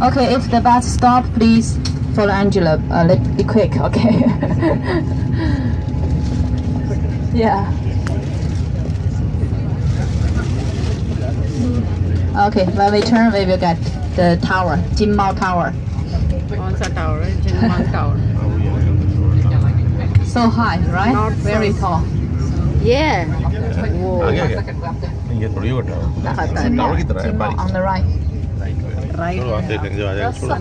Okay, if the bus stop, please follow Angela. Be quick, okay? Yeah. Okay, when we turn, we will get the tower, Jinmao Tower. कौन सा tower है? जिनमान tower. So high, right? Not Very so- tall. Yeah. वो आ गया क्या? ये थोड़ी होता है टावर की तरह है Jinmao on the right. Right. चलो आप देख लेंगे जो आ जाएगा छोड़ो।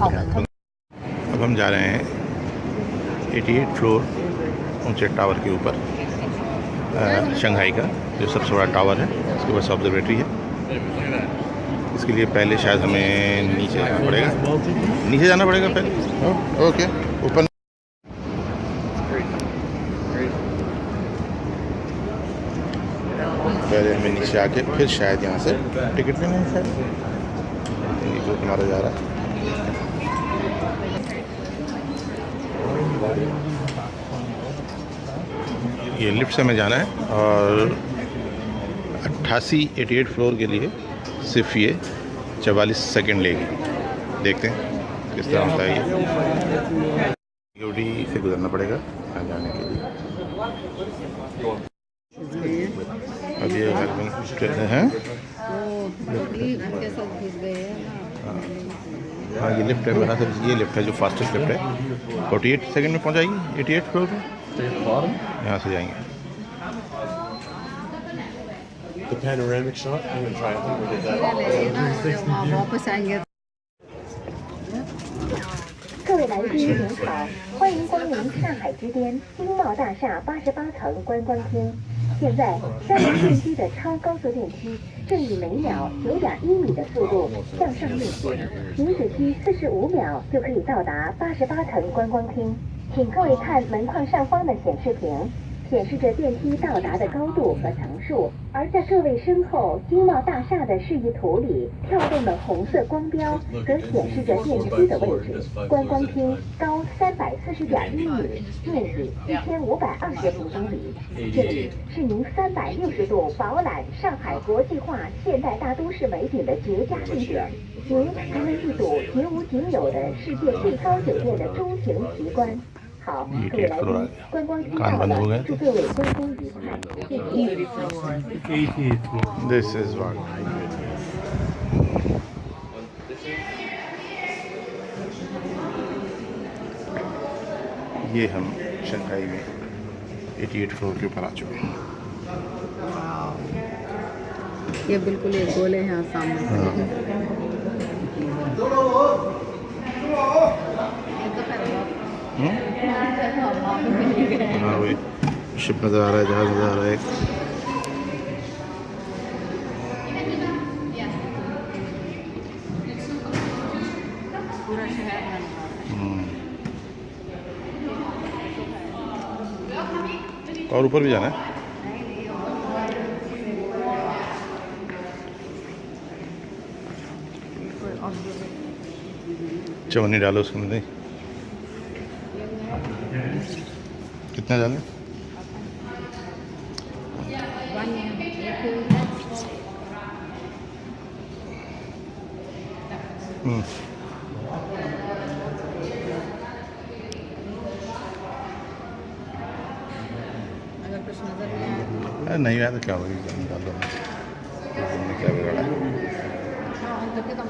अब हम जा रहे हैं 88 फ्लोर ऊंचे टावर के ऊपर, शंघाई का जो सबसे बड़ा टावर है, उसके पास ऑब्जर्वेटरी है। इसके लिए पहले शायद हमें नीचे जाना पड़ेगा, नीचे जाना पड़ेगा पहले। ओके, ऊपर पहले हमें नीचे आके फिर शायद यहाँ से टिकट लेना है। शायद ये जो हमारा जा रहा है, ये लिफ्ट से हमें जाना है और 88 फ्लोर के लिए सिर्फ ये 44 सेकंड लेगी। देखते हैं किस तरह होता है ये। सिक्योरिटी से गुजरना पड़ेगा यहाँ जाने के लिए। अब ये हैं, उनके साथ घुस गए हैं ना. हाँ ये लिफ्ट है मेरा, सब ये लिफ्ट है जो फास्टेस्ट लिफ्ट है। 48 सेकंड में पहुँचाएगी 88 फ्लोर पे। यहाँ से जाएंगे। The panoramic shot. I'm gonna try. I think we did that. वहाँ वापस आएंगे. 各位来宾您好，欢迎光临上海之巅经贸大厦88层观光厅。现在3楼电梯的超高速电梯正以每秒9.1米的速度向上运行，您只需45秒就可以到达88层观光厅。请各位看门框上方的显示屏，显示着电梯到达的高度和层数，而在各位身后经贸大厦的示意图里跳动的红色光标，则显示着电梯的位置。观光厅高340.1米，面积1520平方米。这里是您360度饱览上海国际化现代大都市美景的绝佳地点。您还能一睹绝无仅有的世界最高酒店的钟情奇观。好，各位来宾，观光厅到了，祝各位观光愉快，谢谢。 This is one. ये हम शंघाई में 88 फ्लोर के ऊपर आ चुके हैं। ये बिल्कुल एक गोल है यहाँ सामने. हाँ वही शिप नज़र आ रहा है, जहाज़ नज़र आ रहा है। और ऊपर भी जाना है। चवन्नी डालो उसमें, नहीं कितना डालें? अगर कुछ नजर नहीं आए अरे नहीं आया तो क्या होगी, निकाल दो, क्या बिगड़ा है। तो क्या तुम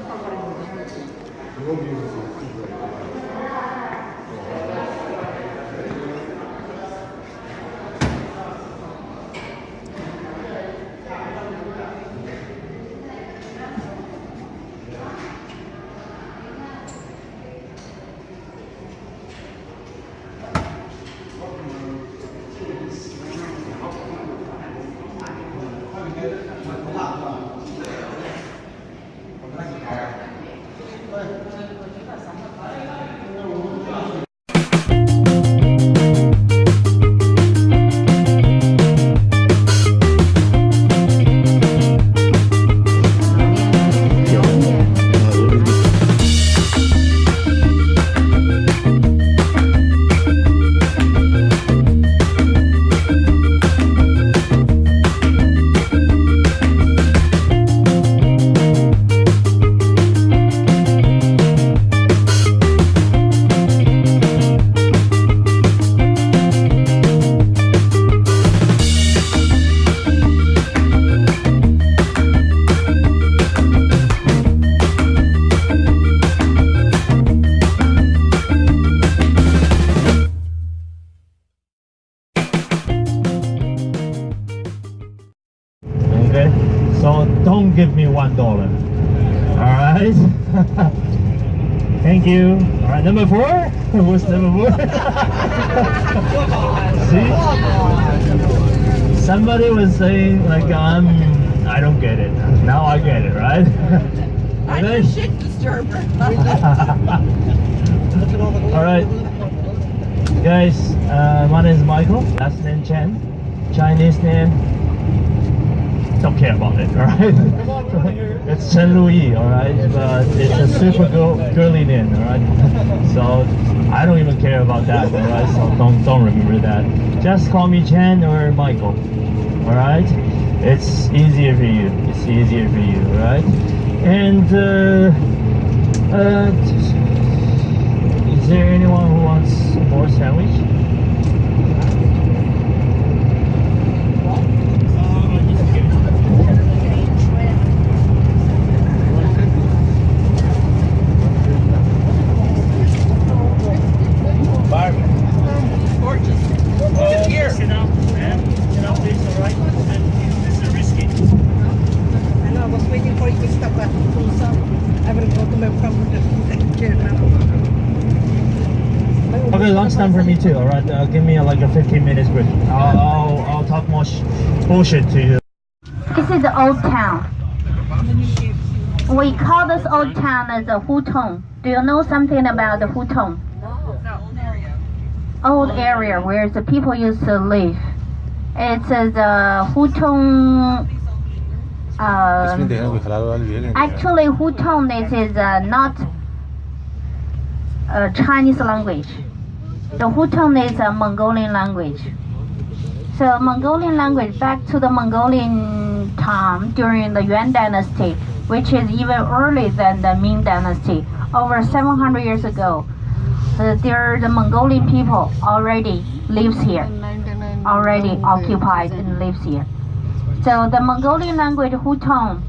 $1. Alright. Thank you. Alright, number 4? What's number 4? See? Somebody was saying like I don't get it. Now I get it, right? I'm a shit disturber. Alright. Guys, my name is Michael. Last name Chen. Chinese name. Don't care about it, alright? It's Chen Luyi, alright? But it's a super girly name, alright? So I don't even care about that, alright? So don't remember that. Just call me Chen or Michael, alright? It's easier for you. It's easier for you, alright? And is there anyone who wants more sandwich? Sit down, man. Sit down, please, alright? This is risky. I know, I was waiting for you to stop at Tulsa. I will go to my property and chair now. Okay, lunchtime for me too, alright? Give me like a 15 minutes break. I'll talk more bullshit to you. This is the old town. We call this old town as a Hutong. Do you know something about the Hutong? Old area where the people used to live. It's the Hutong. Actually, Hutong this is not a Chinese language. The Hutong is a Mongolian language. So Mongolian language back to the Mongolian time during the Yuan dynasty, which is even earlier than the Ming dynasty, over 700 years ago. The Mongolian people already lives here, already occupied and lives here. So the Mongolian language Hutong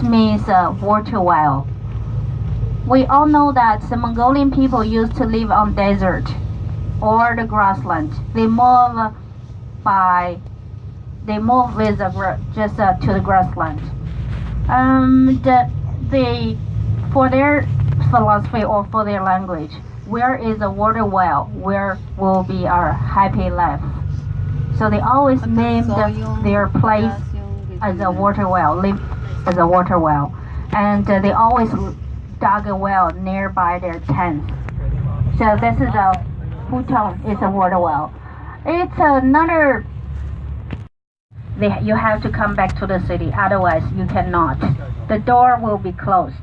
means water well. We all know that the Mongolian people used to live on desert or the grassland. They move with just to the grassland. For their philosophy or for their language, where is a water well, where will be our happy life. So they always named their place as a water well, live as a water well, and they always dug a well nearby their tents. So this is a Hutong, it's a water well. It's another. You have to come back to the city, otherwise you cannot. The door will be closed.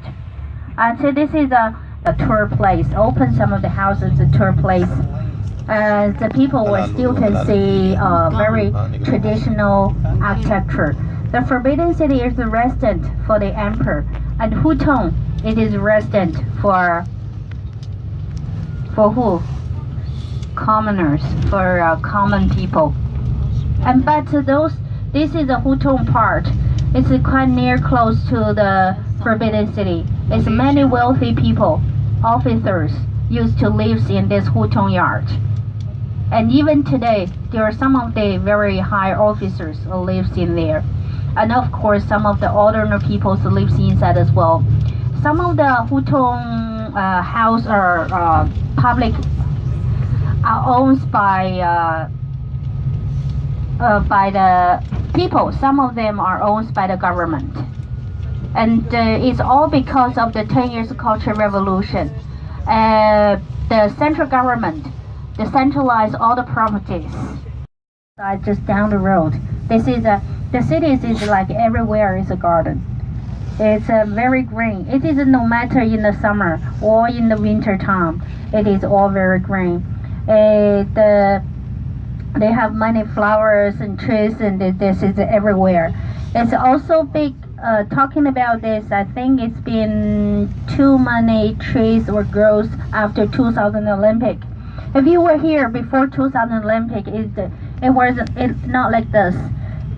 So this is a tour place. Open some of the houses, a tour place. The people will still can see very traditional architecture. The Forbidden City is the residence for the emperor, and Hutong it is resident for who? Commoners, for common people. And but this is the Hutong part. It's quite near close to the Forbidden City. It's many wealthy people, officers, used to live in this Hutong yard. And even today, there are some of the very high officers who live in there. And of course, some of the older people who live inside as well. Some of the Hutong house are public, are owned by the people. Some of them are owned by the government. And it's all because of the 10 years Cultural Revolution. The central government decentralized all the properties. Just down the road. This is the city is like everywhere is a garden. It's very green. It is no matter in the summer or in the winter time. It is all very green. They have many flowers and trees, and this is everywhere. It's also big. Talking about this, I think it's been too many trees or growth after 2000 Olympic. If you were here before 2000 Olympic, it's not like this.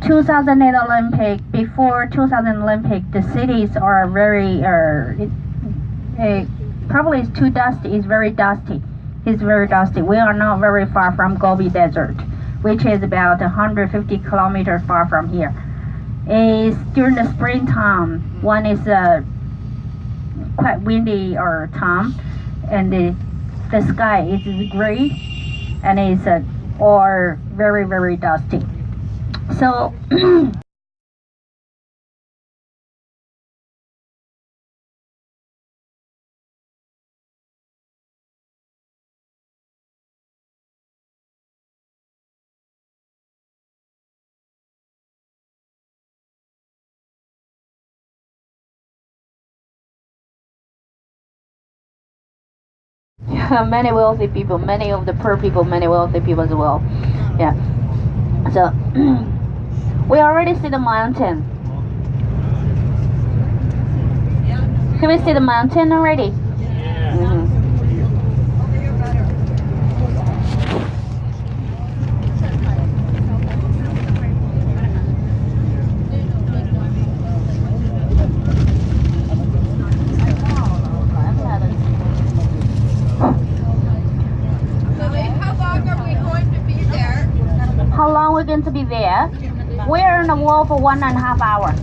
2008 Olympic, before 2000 Olympic, the cities are very probably it's too dusty. It's very dusty. It's very dusty. We are not very far from Gobi Desert, which is about 150 kilometers far from here. is during the springtime. One is quite windy or time, and the sky is gray, and it's or very, very dusty. So many wealthy people, many of the poor people, many wealthy people as well. Yeah. So we already see the mountain. Can we see the mountain already? Mm-hmm. How long we're going to be there? We're in the wall for 1.5 hours.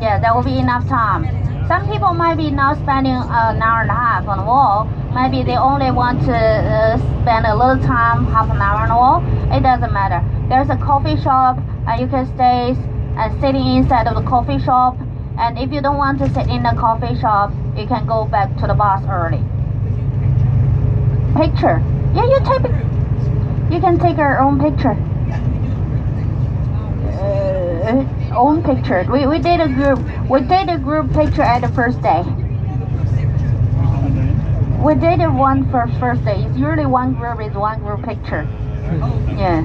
Yeah, that will be enough time. Some people might be not spending an hour and a half on the wall. Maybe they only want to spend a little time, half an hour on the wall. It doesn't matter. There's a coffee shop, and you can stay and sitting inside of the coffee shop. And if you don't want to sit in the coffee shop, you can go back to the bus early. Picture. Yeah, you can take your own picture. Own picture. We did a group picture at the first day. We did it one for first day. It's usually one group is one group picture. Yeah.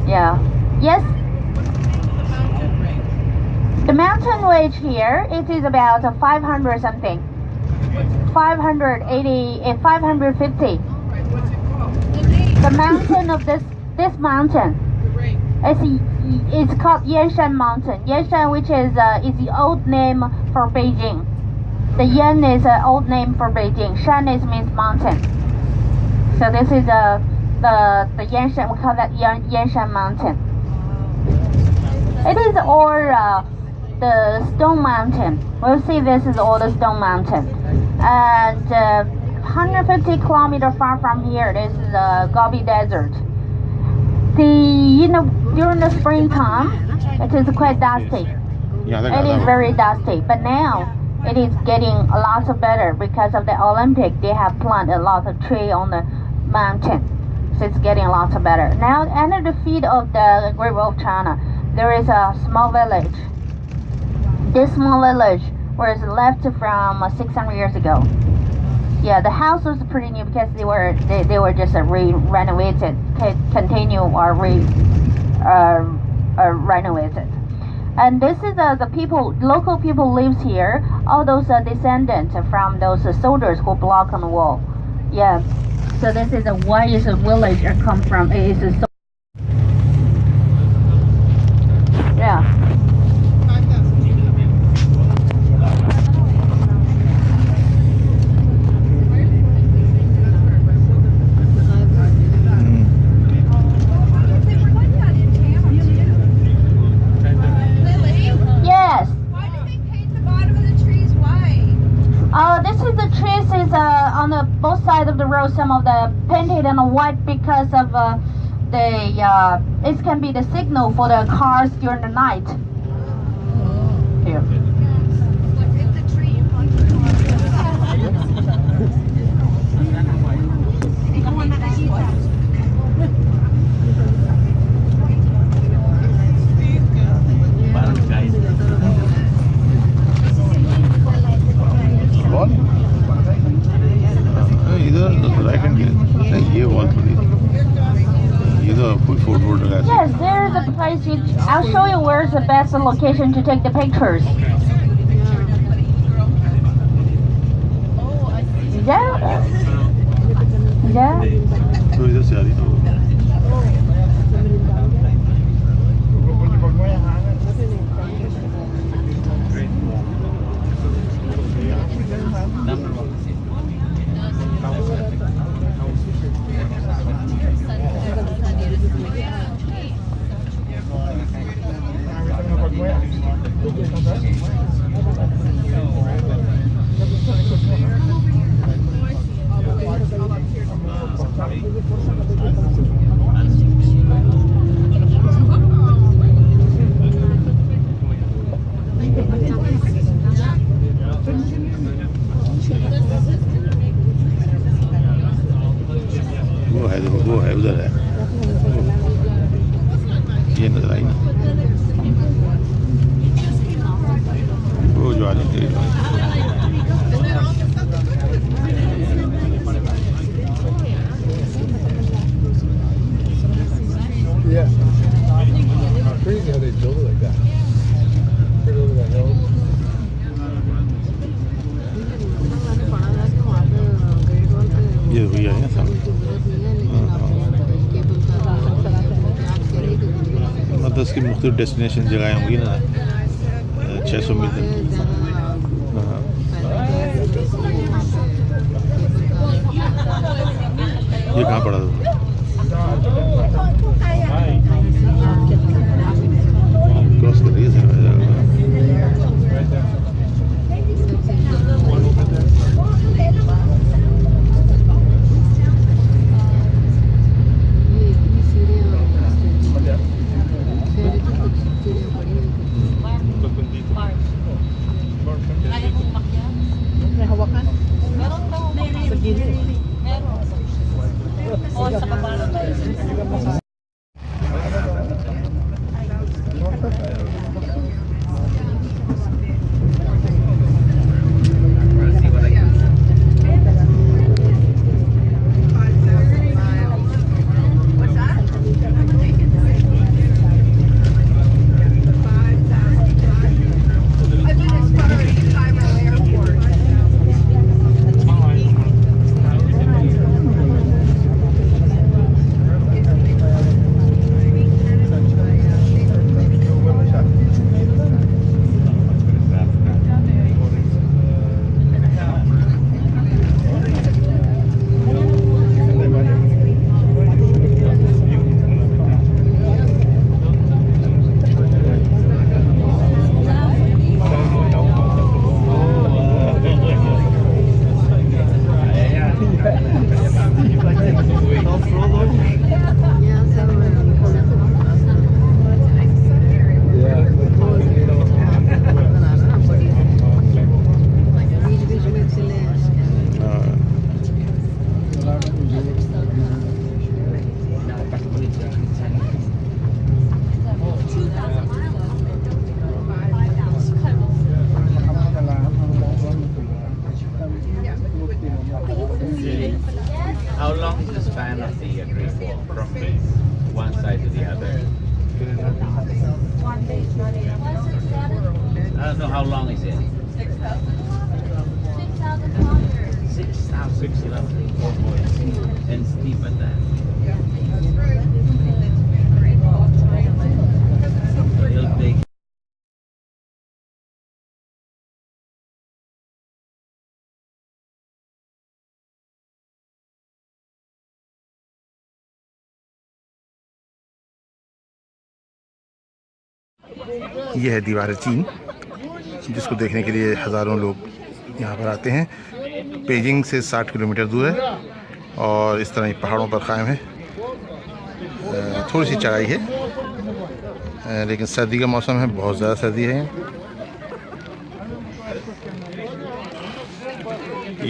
Yeah. Yes. The mountain range here, it is about 500 something. 580, 550. The mountain of this mountain. It's called Yanshan Mountain. Yanshan, which is the old name for Beijing. The Yan is an old name for Beijing. Shan means mountain. So this is the Yanshan. We call that Yanshan Mountain. It is all the stone mountain. We'll see this is all the stone mountain. And 150 kilometers far from here, this is the Gobi Desert. During the springtime, it is quite dusty. It is very dusty. But now, it is getting a lot better because of the Olympic. They have planted a lot of tree on the mountain. So it's getting a lot better. Now, under the feet of the Great Wall of China, there is a small village. This small village was left from 600 years ago. Yeah, the house was pretty new because they were just renovated, continue or renovated. And this is the people, local people lives here. All those descendants from those soldiers who block on the wall. Yeah. So this is why is a village come from? It is so. Yeah. On the both sides of the road, some of the painted on the white because of it can be the signal for the cars during the night. Here. Yes, there's a place. I'll show you where's the best location to take the pictures. Yeah. वो है, देखो वो है, उधर है, ये नजर आई ना, वो जो आ रही है। Yeah. Crazy how they build it like that. Right over the hills. ये हुई है सामने, मतलब इसकी मुख्तलिफ डेस्टिनेशन जगह होंगी ना, 600 मीटर। हाँ, ये कहाँ पड़ा था? क्रॉस कर रही है May hawakan? Sa gilid. How long is the span of the Great Wall from one side to the other? I don't know how long is it. 6,000 kilometers. And steep at that. Real big. ये है दीवार चीन, जिसको देखने के लिए हज़ारों लोग यहाँ पर आते हैं। पेजिंग से 60 किलोमीटर दूर है और इस तरह ही पहाड़ों पर क़ायम है। थोड़ी सी चढ़ाई है, लेकिन सर्दी का मौसम है, बहुत ज़्यादा सर्दी है।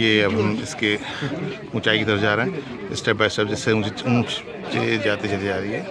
ये अब हम इसके ऊंचाई की तरफ जा रहे हैं, स्टेप बाय स्टेप, जिससे ऊंचे जाते चली जा रही है।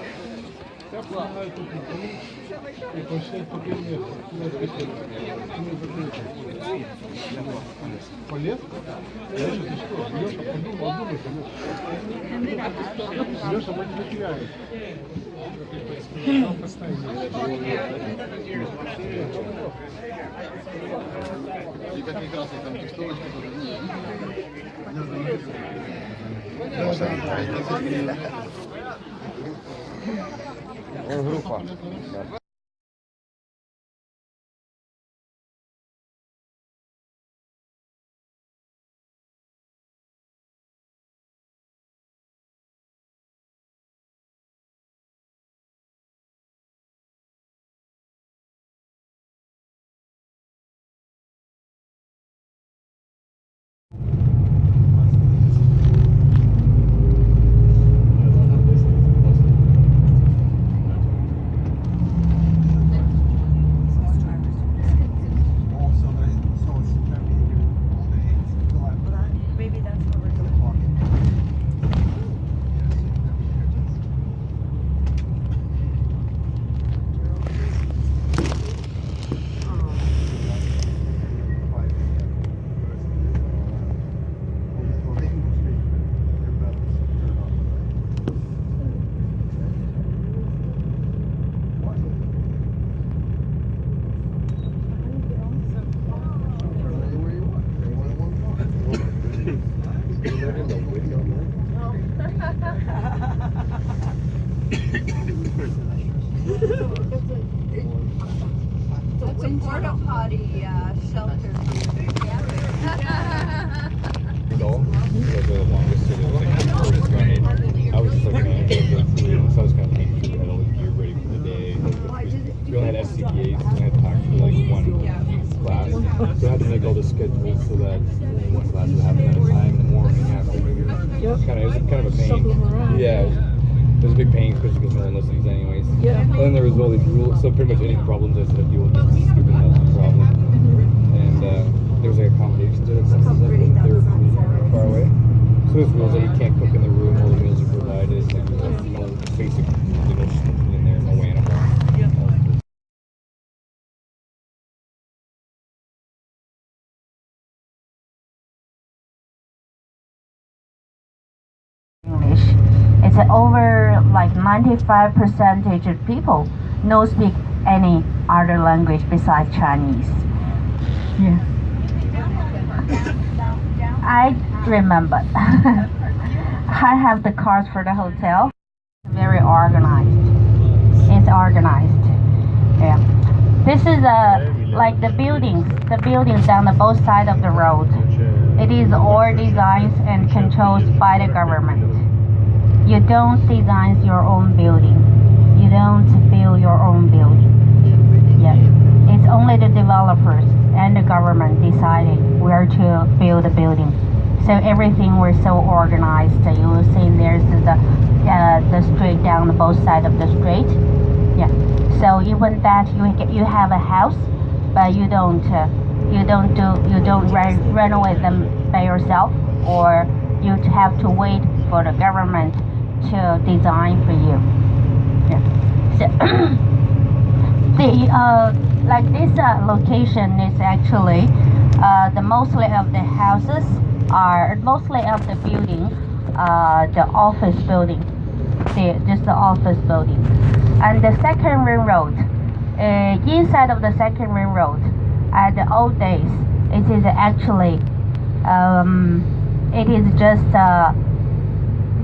It's a porta potty shelter. Adult was the longest city. It was like the first running. I was just looking at it, so I was kind of thinking through all the gear ready for the day. We only had SCBAs, so we had to talk for like one class. So I had to make all the schedules so that one class would happen at a time in the morning, afternoon. It was kind of a pain. Yeah, it was a big pain, especially because no one listens anyways. Yeah. And then there was all these rules, so pretty much any problems I had to deal with this stupid health problem. And there was like accommodations at places that they were pretty far away. So there's rules that you can't cook in the room, all the meals are provided, like there's no basic, no smoking in there, no animal. English. It's over like 95% of people no speak any other language besides Chinese. Yeah. I remember. I have the cards for the hotel. Very organized. It's organized. Yeah. This is like the buildings down the both sides of the road. It is all designed and controlled by the government. You don't design your own building. You don't build your own building. Yeah. It's only the developers and the government deciding where to build a building. So everything was so organized. You will see there's the street down the both sides of the street. Yeah. So even that you have a house, but you don't renovate them by yourself, or you have to wait for the government to design for you. Yeah. So like this location is actually the mostly of the houses are mostly of the building, the office building, just the office building, and the second ring road. Inside of the second ring road, at the old days, it is actually it is just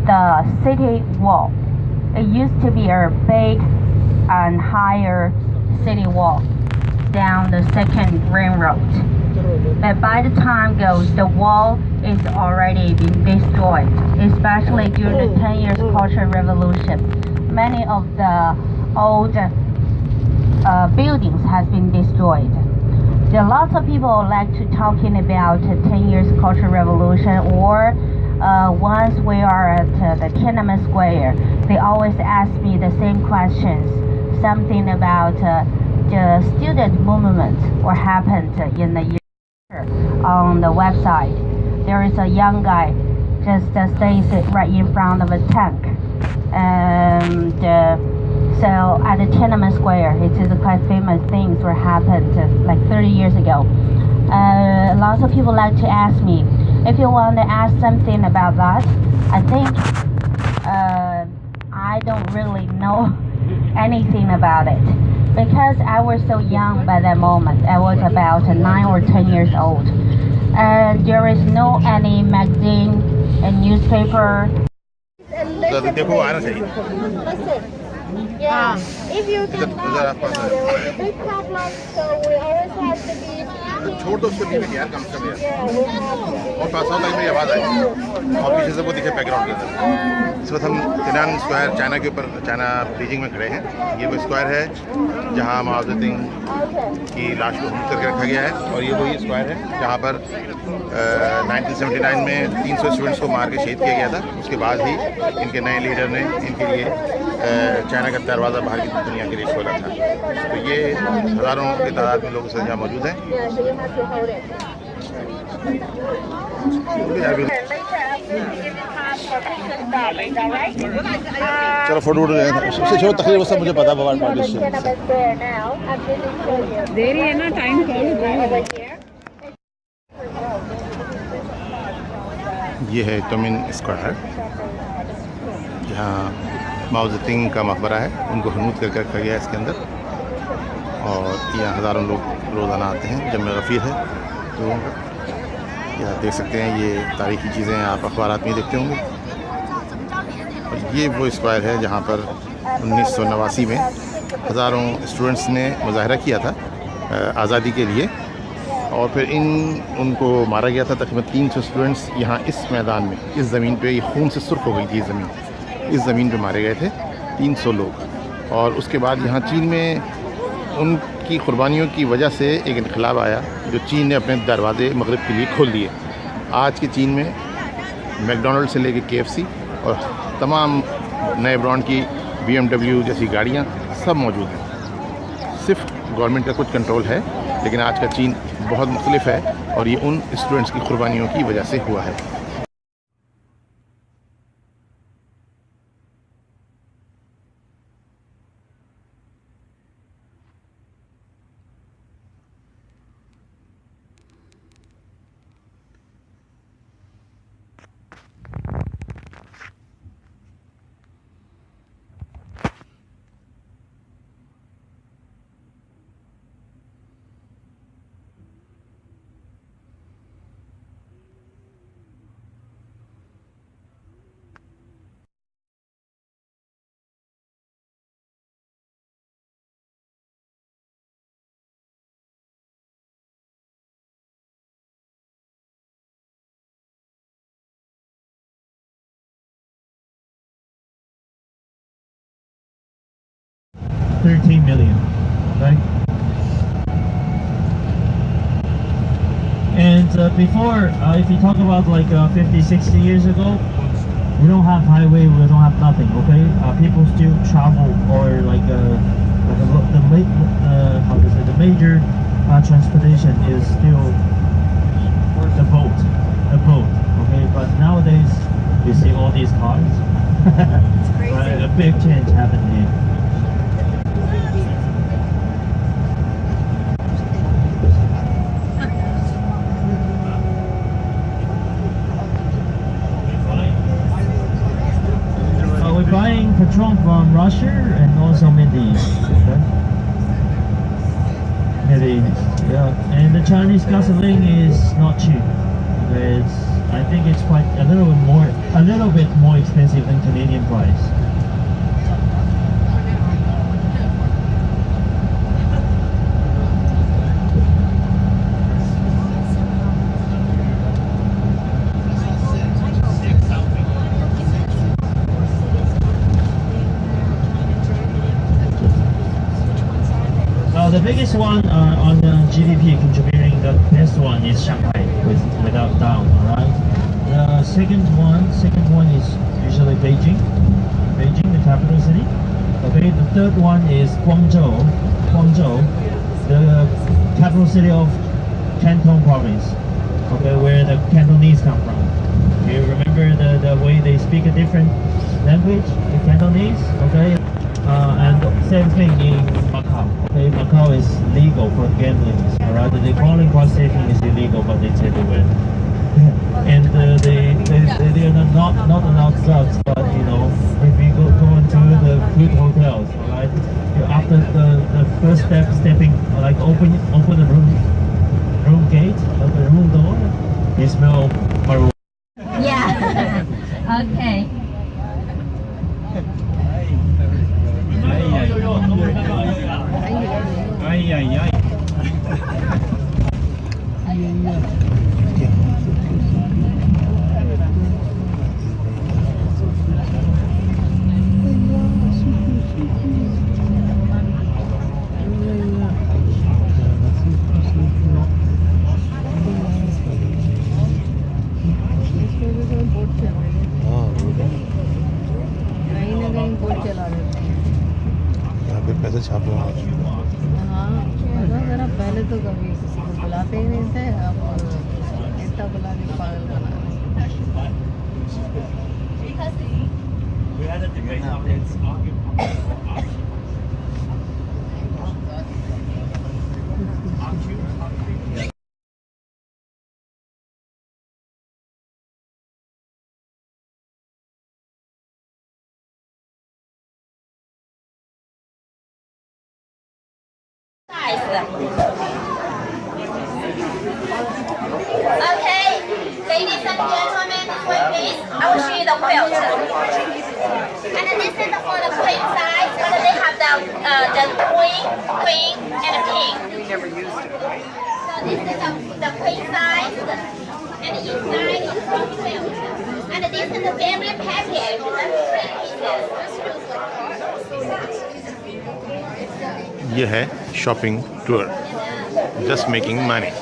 the city wall. It used to be a big and higher city wall down the second ring road. But by the time goes, the wall is already been destroyed, especially during the 10 years Cultural Revolution. Many of the old buildings has been destroyed. There are lots of people like to talking about 10 years Cultural Revolution, or once we are at the Tiananmen Square, they always ask me the same questions, something about the student movement, what happened in the year. On the website, there is a young guy just stays right in front of a tank, and so at the Tiananmen Square, it is quite famous things were happened like 30 years ago. Lots of people like to ask me if you want to ask something about that. I think I don't really know anything about it, because I was so young by that moment. I was about 9 or 10 years old. There is no any magazine and newspaper. देखो आना चाहिए Yeah. If you get there will be big problems, so we always have to be. छोड़ दो उसको leave यार कम से कम यार Yeah, we have to be. और पास आउट मेरी आवाज़ आई और पीछे से वो दिखे बैकग्राउंड के अंदर। इस वक्त हम तिनान स्क्वायर चाइना के ऊपर चाइना बीजिंग में खड़े हैं। ये वो स्क्वायर है जहाँ माओ ज़ेडुंग की लाश को हुक करके रखा गया है, और ये वही स्क्वायर है जहाँ पर 1979 में 300 स्टूडेंट्स को मार के शहीद किया गया था। उसके बाद ही इनके नए लीडर ने इनके लिए चाइना का दरवाज़ा बाहर की दुनिया के लिए खोला था। तो ये हज़ारों की तादाद में लोग इस यहाँ मौजूद हैं। Yeah, so you have to hold it. चलो फोटो सबसे छोटा तकरीर सब मुझे पता भगवान फाउंडेशन देरी है ना, टाइम ये है तोमिन स्क्वायर जहाँ माओ ज़ेडुंग का मकबरा है, उनको हनूद करके रखा गया है इसके अंदर, और यहाँ हज़ारों लोग रोज़ाना आते हैं। जब गफ़ीर है तो यहाँ देख सकते हैं, ये तारीख़ी चीज़ें आप अखबारात में देखते होंगे। और ये वो स्क्वायर है जहाँ पर 1989 में हज़ारों स्टूडेंट्स ने मुजाहरा किया था आज़ादी के लिए। और फिर उनको मारा गया था। तकरीबन 300 स्टूडेंट्स यहाँ इस मैदान में, इस ज़मीन पे, ये खून से सुर्ख हो गई थी ज़मीन, इस ज़मीन पे मारे गए थे 300 लोग। और उसके बाद यहाँ चीन में उनकी कुर्बानियों की वजह से एक इनकलाब आया, जो चीन ने अपने दरवाज़े मगरिब के लिए खोल दिए। आज के चीन में मैकडॉनल्ड से लेके KFC और तमाम नए ब्रांड की BMW जैसी गाड़ियाँ सब मौजूद हैं। सिर्फ गवर्नमेंट का कुछ कंट्रोल है, लेकिन आज का चीन बहुत मुख्तलिफ है और ये उन स्टूडेंट्स की कुर्बानियों की वजह से हुआ है। $13 million, right? And before, if you talk about like 50, 60 years ago, we don't have highway, we don't have nothing, okay? People still travel, or like the major transportation is still the boat, okay? But nowadays, you see all these cars. It's crazy. A big change happened here. We're buying petrol from Russia and also Middle East. Okay? Middle East, yeah. And the Chinese gasoline is not cheap. I think it's quite a little bit more expensive than Canadian price. The biggest one on the GDP contributing, the best one is Shanghai, without doubt. Alright. The second one is usually Beijing, the capital city. Okay. The third one is Guangzhou, the capital city of Canton province. Okay, where the Cantonese come from. You remember the way they speak a different language, the Cantonese. Okay. And same thing in Macau. Okay, Macau is legal for gambling. Alright, the calling card saving is illegal, but it's everywhere. And they are not allowed drugs, but you know, if you go into the good hotels, alright, after the first stepping, like open the room gate, the room door, you smell marijuana. Yeah. Okay. पैसे छाप रहे हैं। हाँ, जरा पहले तो कभी किसी को बुलाते ही नहीं थे, अब इतना बुला के पागल बना Okay, ladies and gentlemen, this way please. I will show you the quilt. And this is for the queen size, but they have the queen, and a king. We never used it. So this is the queen size, and inside is the quilt. And this is the family package. That's 3 pieces. ये है shopping tour, just making money.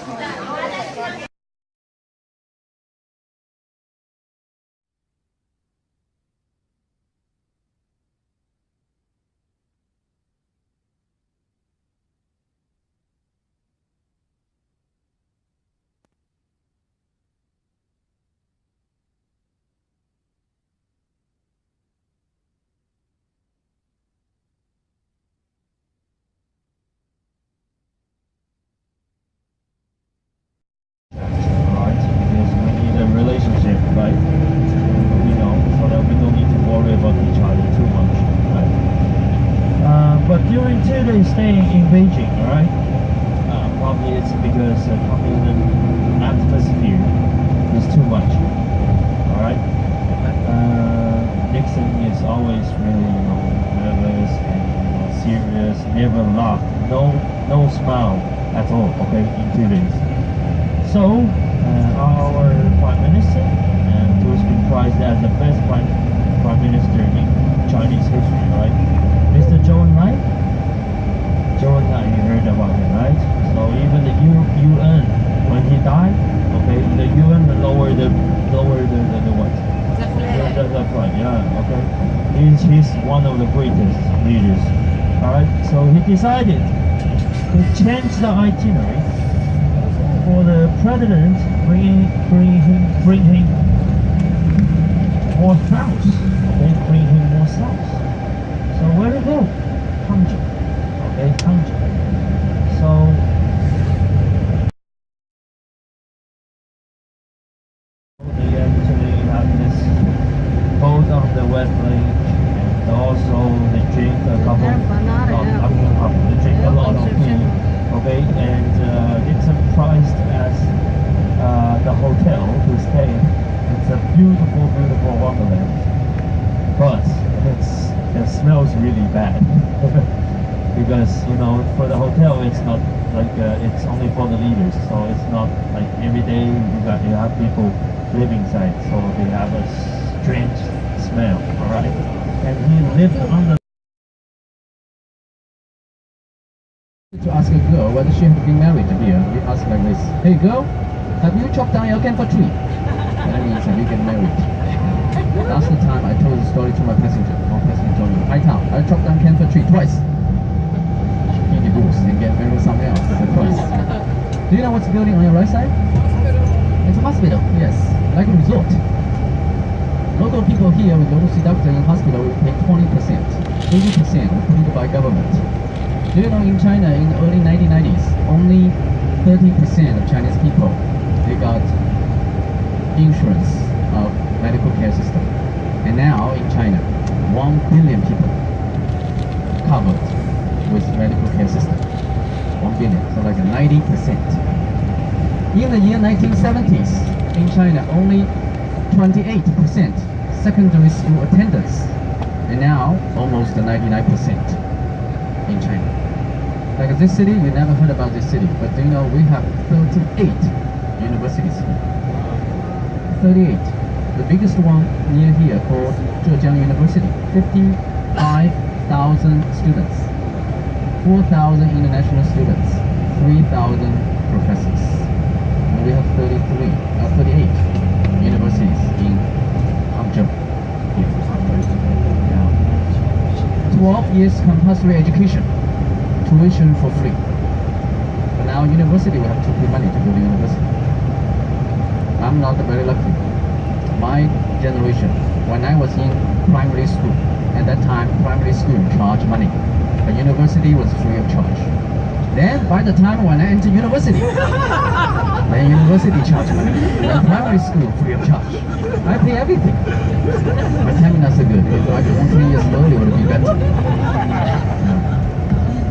Right? Because we need a relationship, right? You know, so that we don't need to worry about each other too much, right? But during 2 days staying in Beijing, right? Probably it's because the communist atmosphere is too much, alright? Nixon is always really, you know, nervous and serious, never laughed, no smile at all, okay, in 2 days. So, our Prime Minister, who has been prized as the best Prime Minister in Chinese history, right? Mr. Zhou Enlai. Zhou Enlai, you heard about him, right? So even the UN, when he died, okay, the UN lowered the what? The flag, yeah, okay. He's one of the greatest leaders, all right. So he decided to change the itinerary for the president, bring him more south, okay, bring him more south. So where to go? Hangzhou, okay, Hangzhou. So they actually have this boat on the west lake, and also they drink a couple they drink a lot of food, okay, and it's priced as the hotel to stay. It's a beautiful wonderland, but it smells really bad because, you know, for the hotel it's not like it's only for the leaders, so it's not like every day you have people living inside, so they have a strange smell, all right. And he lived under. To ask a girl whether she has been married here, we ask like this: "Hey girl, have you chopped down your camphor tree?" That means have you get married? Last time I told the story to my passenger. My passenger told me, "Hi Tom, I chopped down camphor tree twice." He divorced and get married with someone else. Twice. Do you know what's the building on your right side? It's a hospital. Yes, like a resort. Local people here, we go to see doctor in hospital, we pay 20%. 80% paid by government. Do you know in China in the early 1990s, only 30% of Chinese people, they got insurance of medical care system. And now in China, 1 billion people covered with medical care system. 1 billion, so like 90%. In the year 1970s, in China, only 28% secondary school attendance. And now, almost 99% in China. Like this city, you never heard about this city, but do you know we have 38 universities here. 38. The biggest one near here called Zhejiang University, 55,000 students, 4,000 international students, 3,000 professors. And we have 38 universities in Hangzhou. Here. Yeah. 12 years compulsory education. Tuition for free. But now university, we have to pay money to go to university. I'm not very lucky. My generation, when I was in primary school, at that time primary school charged money. But university was free of charge. Then by the time when I entered university, then university charged money. And primary school free of charge. I pay everything. My timing not so good. If I go 3 years earlier, it would be better.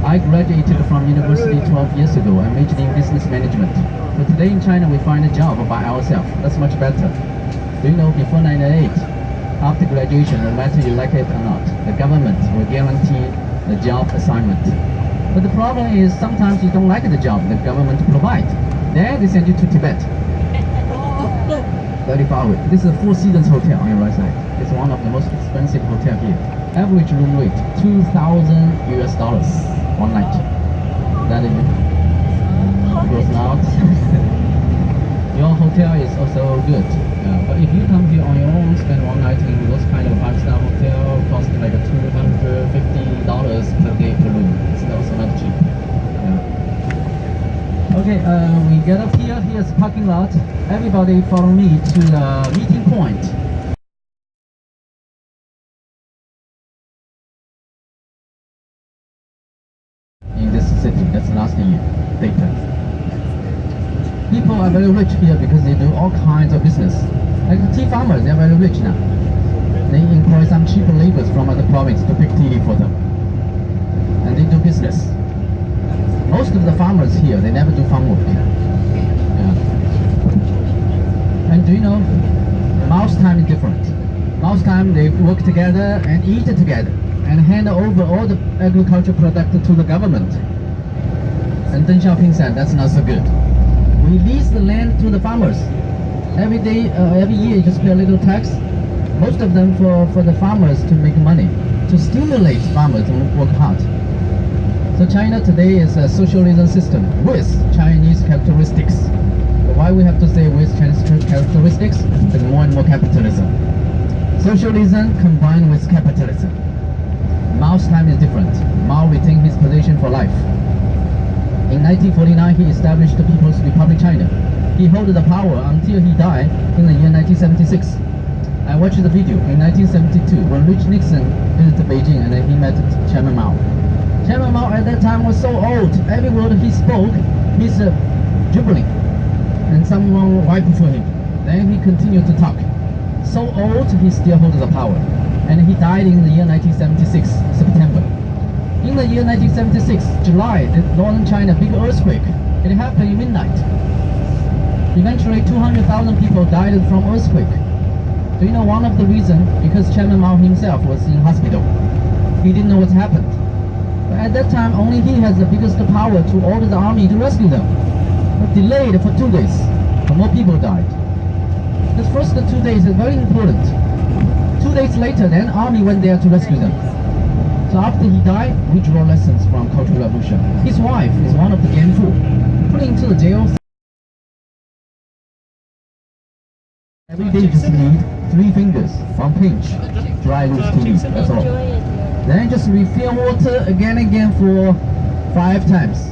I graduated from university 12 years ago. I majored in business management. But today in China, we find a job by ourselves. That's much better. Do you know before 1998, after graduation, no matter you like it or not, the government will guarantee the job assignment. But the problem is sometimes you don't like the job the government provide. Then they send you to Tibet. Very far away. This is a Four Seasons hotel on your right side. It's one of the most expensive hotel here. Average room rate, $2,000 one night. That is it. Goes out. Your hotel is also good. But if you come here on your own, spend one night in those kind of 5-star hotel, costing like $250 per day per room. It's also not cheap. Yeah. Okay, we get up here. Here's the parking lot. Everybody follow me to the meeting point. In this city, that's last year data. People are very rich here because they do all kinds of business. Like the tea farmers, they're very rich now. They employ some cheaper laborers from other provinces to pick tea for them. And they do business. Most of the farmers here, they never do farm work. Yeah. And do you know, mouse time is different. Mouse time, they work together and eat together and hand over all the agricultural product to the government. And Deng Xiaoping said, that's not so good. We lease the land to the farmers. Every day, every year, you just pay a little tax. Most of them for the farmers to make money, to stimulate farmers to work hard. So China today is a socialism system with Chinese characteristics. But why we have to say with Chinese characteristics? There's more and more capitalism. Socialism combined with capitalism. Mao's time is different. Mao retained his position for life. In 1949, he established the People's Republic China. He held the power until he died in the year 1976. I watched the video in 1972 when Rich Nixon visited Beijing and then he met Chairman Mao. Chairman Mao at that time was so old. Every word he spoke, he's dribbling. And someone wiped for him. Then he continued to talk. So old, he still holds the power. And he died in the year 1976, September. In the year 1976, July, the northern China, big earthquake. It happened in midnight. Eventually, 200,000 people died from earthquake. Do you know one of the reasons? Because Chairman Mao himself was in hospital. He didn't know what happened. But at that time, only he has the biggest power to order the army to rescue them. But delayed for 2 days, so more people died. The first 2 days is very important. 2 days later, then army went there to rescue them. So after he died, we draw lessons from Cultural Revolution. His wife is one of the Ganfu, put into the jail. Every day just need 3 fingers, 1 pinch, dry loose tea, that's all. Then just refill water again and again for 5 times.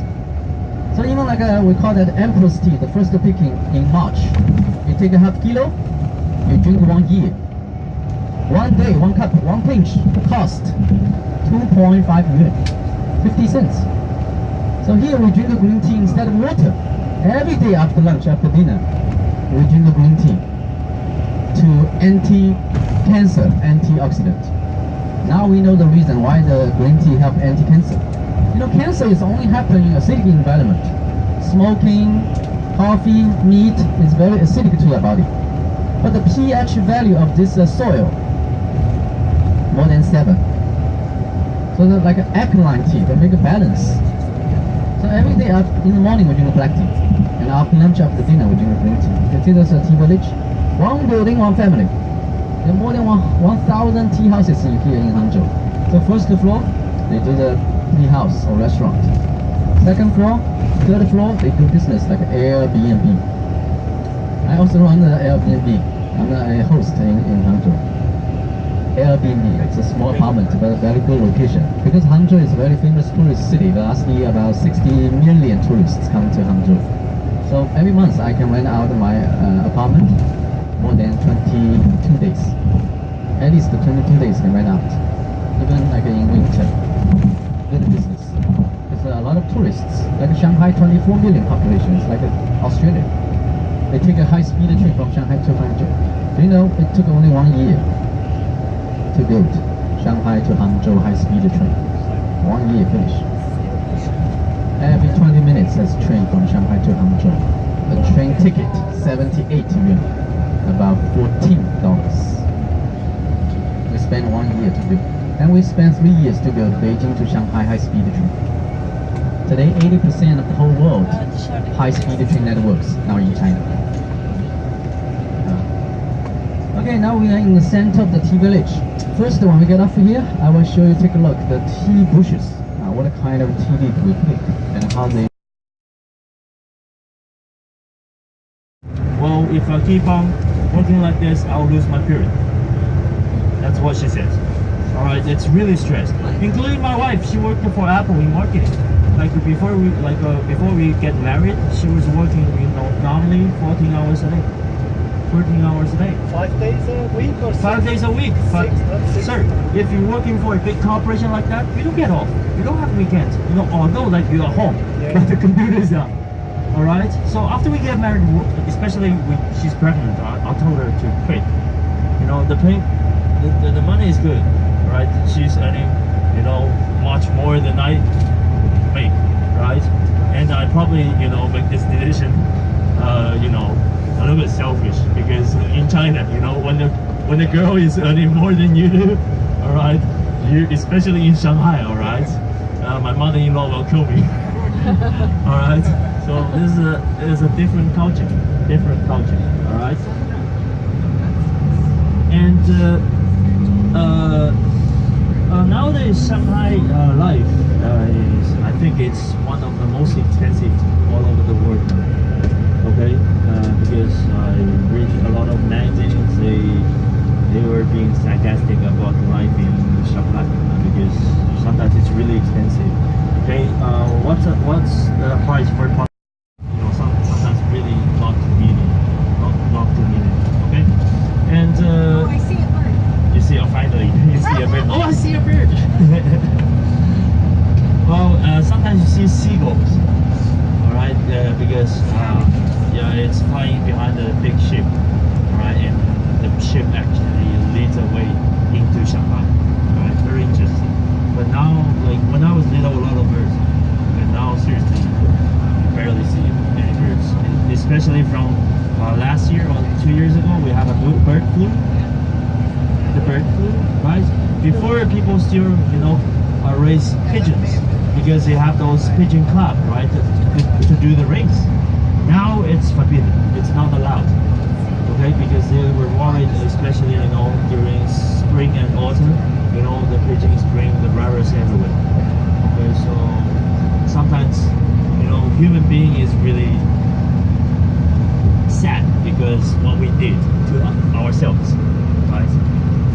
So even like we call that Empress tea, the first picking in March. You take a half kilo, you drink 1 year. 1 day, 1 cup, 1 pinch cost 2.5 yuan, 50 cents. So here we drink a green tea instead of water. Every day after lunch, after dinner, we drink a green tea to anti-cancer, antioxidant. Now we know the reason why the green tea help anti-cancer. You know, cancer is only happening in acidic environment. Smoking, coffee, meat is very acidic to the body. But the pH value of this soil, more than 7. So they're like an alkaline tea, they make a balance. So every day in the morning we drink a black tea. And after lunch, after dinner, we drink a green tea. You can see there's a tea village. 1 building, 1 family. There are more than 1,000 tea houses here in Hangzhou. So first floor, they do the tea house or restaurant. Second floor, third floor, they do business like Airbnb. I also run the Airbnb. I'm a host in Hangzhou. Airbnb, it's a small apartment, but a very good location. Because Hangzhou is a very famous tourist city. Last year, about 60 million tourists come to Hangzhou. So every month, I can rent out my apartment more than 22 days. At least 22 days can rent out. Even like in winter. Good business. There's a lot of tourists. Like Shanghai, 24 million population. It's like Australia. They take a high-speed train from Shanghai to Hangzhou. Do you know it took only 1 year to build Shanghai to Hangzhou high-speed train? 1 year finish. Every 20 minutes there's a train from Shanghai to Hangzhou. The train ticket, 78 yuan, about $14. spent 1 year to build. And we spent 3 years to build Beijing to Shanghai high-speed train. Today, 80% of the whole world high-speed train networks now in China. Okay, now we are in the center of the tea village. First, when we get off here, I will show you, take a look, the tea bushes. What kind of tea leaf we pick and how they... Well, if I keep on working like this, I'll lose my period. That's what she says. Alright, it's really stressed. Including my wife, she worked for Apple in marketing. Before we get married, she was working, normally 14 hours a day. 14 hours a day. 5 days a week or 5 days a week. But six. sir, if you're working for a big corporation like that, you don't get off. You don't have weekends. Although you're at home, but the computer's up. All right. So after we get married, especially when she's pregnant, I told her to quit. The money is good, right? She's earning, much more than I make, right? And I probably, make this decision, a little bit selfish, because in China, when the girl is earning more than you do, all right, especially in Shanghai, all right, my mother-in-law will kill me. All right, so this is a different culture, all right. And nowadays Shanghai life I think it's one of the most expensive all over the world. Okay, because I read a lot of magazines, they were being sarcastic about life in Shanghai because sometimes it's really expensive. Okay, what's the price for sometimes really not convenient. Okay, and I see a bird. you see finally you see a bird. Oh, I see a bird. Well, sometimes you see seagulls. All right, because it's flying behind a big ship, right? And the ship actually leads away into Shanghai. Right, very interesting. But now, when I was little, a lot of birds, and now seriously, you barely see any birds. And especially from last year or 2 years ago, we have a bird flu. The bird flu, right? Before, people still, raise pigeons because they have those pigeon club, right, to do the rings. Now it's forbidden. It's not allowed. Okay, because they were worried, especially during spring and autumn. The pigeons bring the virus everywhere. Okay, so sometimes human being is really sad because what we did to ourselves, right?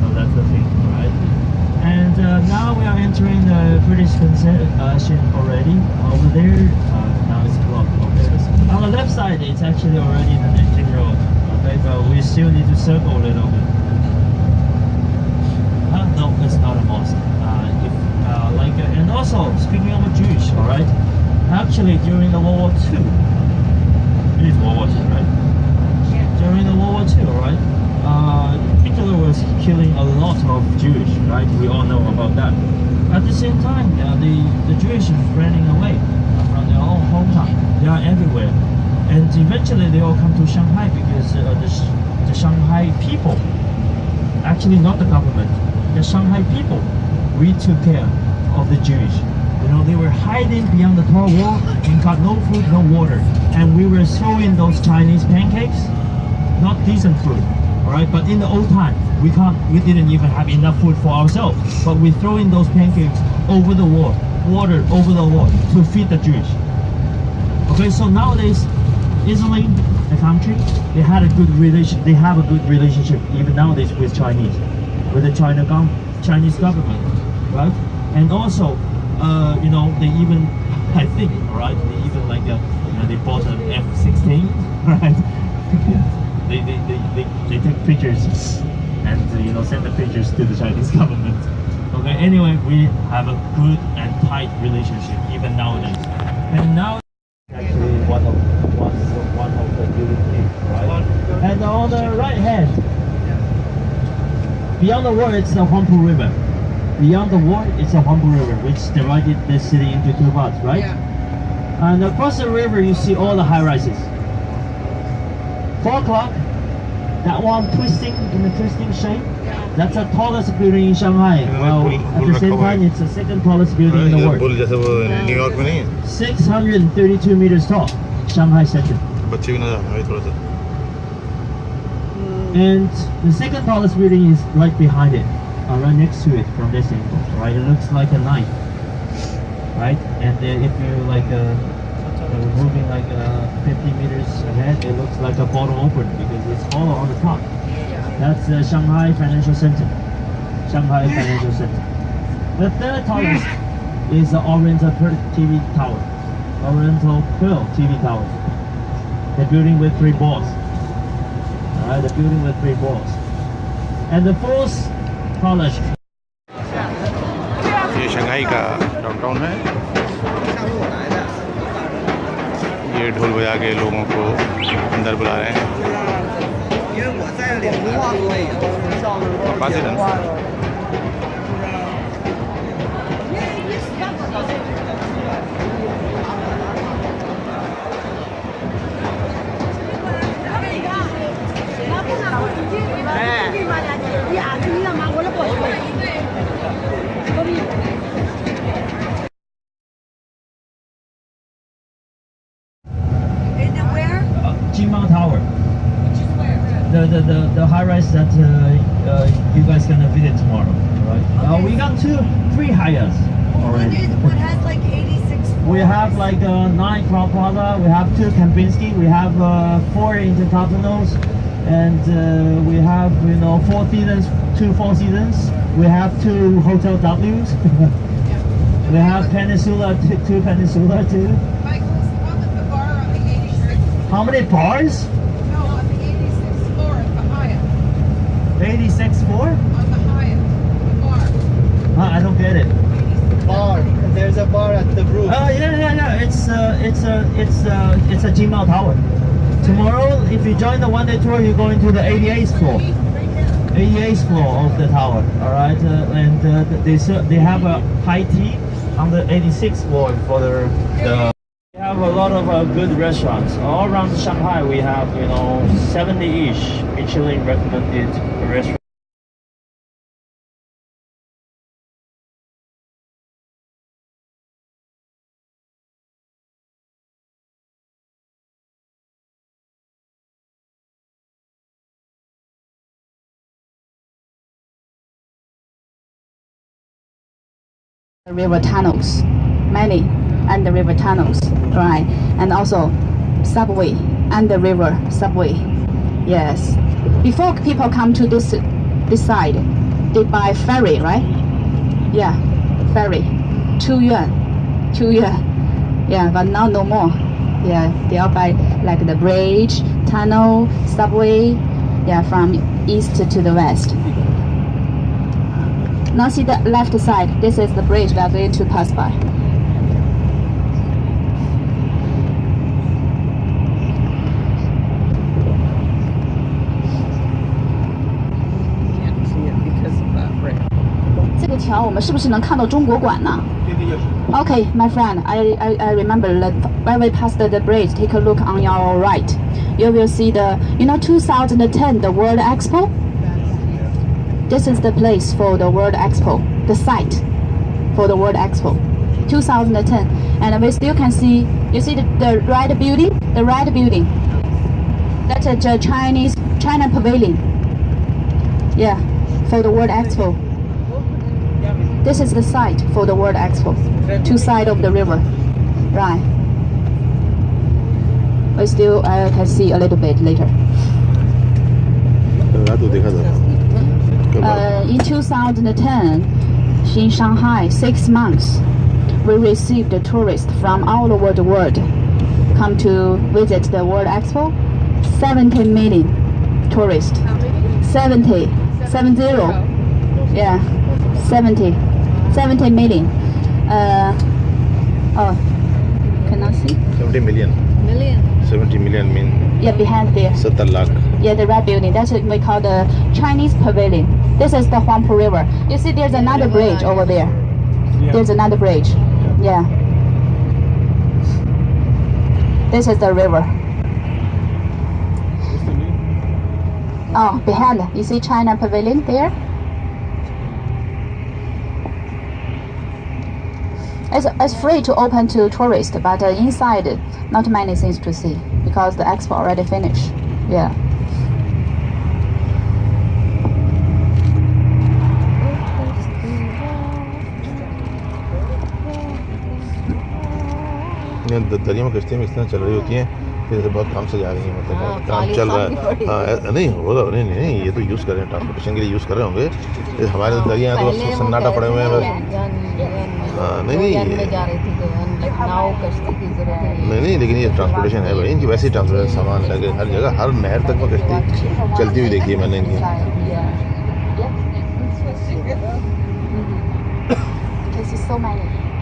So that's the thing, right? And now we are entering the British concession already. Over there, now it's blocked. Okay, on the left side, it's actually already the Nanjing Road. Okay, but we still need to circle a little bit. No, it's not a mosque. And also, speaking of Jewish, all right. Actually, during the World War II, it is World War II, right? During the World War II, all right. Hitler was killing a lot of Jewish, right? We all know about that. At the same time, the Jewish is running away from their own hometown. They are everywhere, and eventually they all come to Shanghai because the Shanghai people, actually not the government, the Shanghai people, we took care of the Jewish. They were hiding beyond the tall wall and got no food, no water, and we were throwing those Chinese pancakes, not decent food. Alright, but in the old time, we didn't even have enough food for ourselves. But we throw in those pancakes over the wall, water over the wall to feed the Jewish. Okay, so nowadays, Italy, the country, they have a good relationship even nowadays with Chinese, with the Chinese government, right? And also, they even, I think, right? They even they bought an F-16, right? They take pictures and send the pictures to the Chinese government. Okay, anyway, we have a good and tight relationship even nowadays. And now actually one of the buildings, right? And on the right hand, beyond the wall, it's the Huangpu River. Beyond the wall, it's the Huangpu River, which divided this city into two parts, right? Yeah. And across the river, you see all the high-rises. 4 o'clock, that one twisting in a twisting shape. That's the tallest building in Shanghai. Well, at the same time, it's the second tallest building in the world. Bull जैसे वो New York में नहीं है 632 meters tall, Shanghai Center. बच्चे भी नजर आए थोड़ा सा And the second tallest building is right behind it, right next to it from this angle. Right, it looks like a knife. Right, and then if you like moving like 50 meters ahead, it looks like a bottle open because it's hollow on the top. That's the Shanghai Financial Center. Shanghai Financial Center. The third tallest is the Oriental Pearl TV Tower. Oriental Pearl TV Tower. The building with 3 balls. Alright, the building with 3 balls. And the fourth tallest. ये Shanghai का downtown है ये ढोल बजा के लोगों को अंदर बुला रहे हैं Jinmao Tower. The high rise that you guys gonna visit tomorrow, right? We got 3 high-rise already. What has like 86 We have like 9 Crown Plaza, we have 2 Kempinski, we have 4 Intercontinentals, and we have 4 seasons, 2 Four Seasons. We have 2 Hotel W's. We have Peninsula, 2 Peninsula too. Michael, it's the one with the bar on the 86th. How many bars? No, on the 86th floor at the Hyatt. 86 floor? On the Hyatt, the bar. I don't get it. Bar. There's a bar at the roof. Oh yeah. It's a Jinmao Tower. Tomorrow, if you join the one-day tour, you're going to the 88th floor. 88th floor of the tower. All right, and they have a high tea on the 86th floor for the. We have a lot of good restaurants all around Shanghai. We have 70-ish Michelin recommended restaurants. River tunnels, many and the river tunnels, right? And also subway and the river subway. Yes. Before people come to this side, they buy ferry, right? Yeah, ferry. 2 yuan. Yeah, but now no more. Yeah, they all buy like the bridge, tunnel, subway. Yeah, from east to the west. Now see the left side. This is the bridge we are going to pass by. Can't see it because of that brick. 这个桥我们是不是能看到中国馆呢？ Okay, my friend, I remember that when we passed the bridge, take a look on your right. You will see the 2010 the World Expo. This is the place for the World Expo, the site for the World Expo, 2010. And we still can see, you see the red building? The red building. That's a China Pavilion. Yeah, for the World Expo. This is the site for the World Expo, 2 sides of the river. Right. We still can see a little bit later. In 2010, in Shanghai, 6 months, we received tourists from all over the world come to visit the World Expo. 70 million tourists. 70. Yeah, 70 million. Cannot see? 70 million. 70 million mean Yeah, behind there. 70 lakh. Yeah, the red building. That's what we call the Chinese Pavilion. This is the Huangpu River. You see, there's another bridge over there. There's another bridge. Yeah. This is the river. Oh, behind. You see China Pavilion there? It's free to open to tourists, but inside not many things to see because the expo already finished. Yeah. दरिया में कश्तियाँ इस तरह चल रही होती हैं कि जैसे बहुत काम से जा रही हैं, मतलब काम चल रहा है। हाँ नहीं होगा, नहीं ये तो यूज़ कर रहे हैं, ट्रांसपोर्टेशन के लिए यूज़ कर रहे होंगे। हमारे दरिया तो सन्नाटा पड़े हुए हैं बस। हाँ नहीं लेकिन ये ट्रांसपोर्टेशन है भाई, इनकी वैसे ही ट्रांसपोर्टेशन सामान लगे हर जगह, हर नहर तक में कश्ती चलती हुई देखी है मैंने इनकी।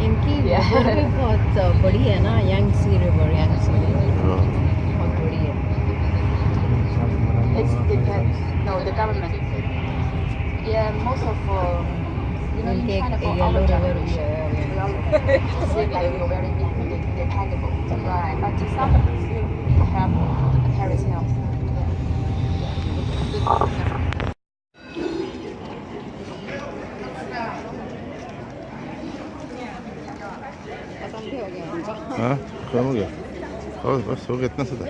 इनकी रिवर भी बहुत बड़ी है ना, यांगसी रिवर बहुत बड़ी है। It's depends. No, the government. Yeah, most of इनके एक येलो रिवर भी है। seem like very dependable. Right, but some have Paris Hills. हाँ खत्म हो गया और बस हो गया इतना सा था।